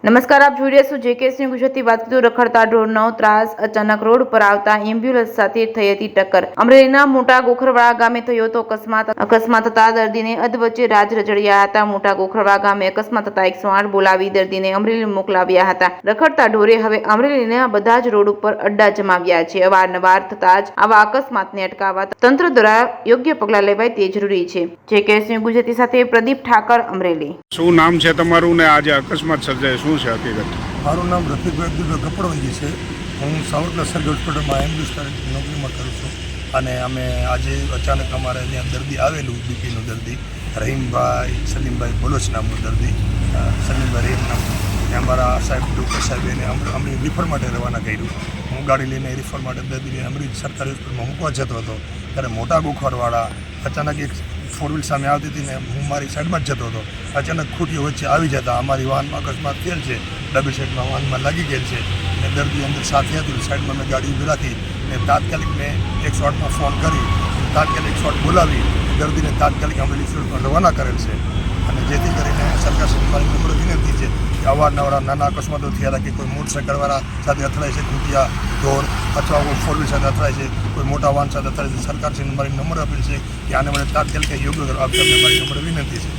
નમસ્કાર, આપ જોઈ રહ્યા છો જેકેએસ ન્યૂઝ ગુજરાતી. વાત કરીએ રખડતા ઢોરનો ત્રાસ. અચાનક રોડ પર આવતા એમ્બ્યુલન્સ સાથે થઈ હતી ટક્કર. અમરેલીના મોટા ગોખરવાડા ગામે થયો હતો અકસ્માત થતા દર્દીને અધવચ્ચે રાજ રજડ્યા હતા. મોટા ગોખરવાડા ગામે અકસ્માત થતા 108 બોલાવી દર્દીને અમરેલી મોકલાવ્યા હતા. રખડતા ઢોરે હવે અમરેલીના બધા જ રોડ ઉપર અડ્ડા જમાવ્યા છે. અવારનવાર થતા જ આવા અકસ્માતને અટકાવવા તંત્ર દ્વારા યોગ્ય પગલાં લેવાય તે જરૂરી છે. જેકેએસ ન્યૂઝ ગુજરાતી સાથે પ્રદીપ ઠાકર, અમરેલી. શું નામ છે તમારું ને આજે અકસ્માત સર્જાય શું છે હકીકત? મારું નામ રફીકભાઈ અબ્દુલભાઈ કપડવંજી છે. હું સાવરકલા સરકારી હોસ્પિટલમાં એમ્બ્યુલન્સ નોકરીમાં કરું છું. અને અમે આજે અચાનક અમારે ત્યાં દર્દી આવેલું, બીપીનું દર્દી રહીમભાઈ સલીમભાઈ બોલોચ નામનું દર્દી, સલીમભાઈ રહીમ નામનું. અમારા સાહેબ ડૉક્ટર સાહેબે એને અમરેલી રિફર માટે રવાના કર્યું. હું ગાડી લઈને રિફર માટે દર્દીને અમરેલી સરકારી હોસ્પિટલમાં મૂકવા જતો હતો ત્યારે મોટા ગોખરવાળા અચાનક એક ફોર વ્હીલ સામે આવતી હતી ને હું મારી સાઈડમાં જ જતો હતો. અચાનક ખૂટીઓ વચ્ચે આવી જતા અમારી વાહનમાં અકસ્માત થયેલ છે. ડાબી સાઈડમાં વાહનમાં લાગી ગયેલ છે અને દર્દી અંદર સાથે હતું. સાઈડમાં મેં ગાડી ઊભી રાખી અને તાત્કાલિક મેં 108માં ફોન કરી તાત્કાલિક 108 બોલાવી દર્દીને તાત્કાલિક અમરેલી હોસ્પિટલમાં રવાના કરેલ છે. અને જેથી કરીને સરકારશ્રી મારી નમ્ર વિનંતી છે કે અવારનવાર નાના અકસ્માતો થયા હતા કે કોઈ મોટરસાઇકલવાળા સાથે અથડાય છે, ખૂટિયા ઢોર અથવા કોઈ ફોર વ્હીલ સાથે અથડાય છે, કોઈ મોટા વાહન સાથે અથડાય છે. સરકારશ્રીને મારી નમ્ર અપીલ છે કે આને મને તાત્કાલિક યોગ્ય આપવા મારી નમ્ર વિનંતી છે.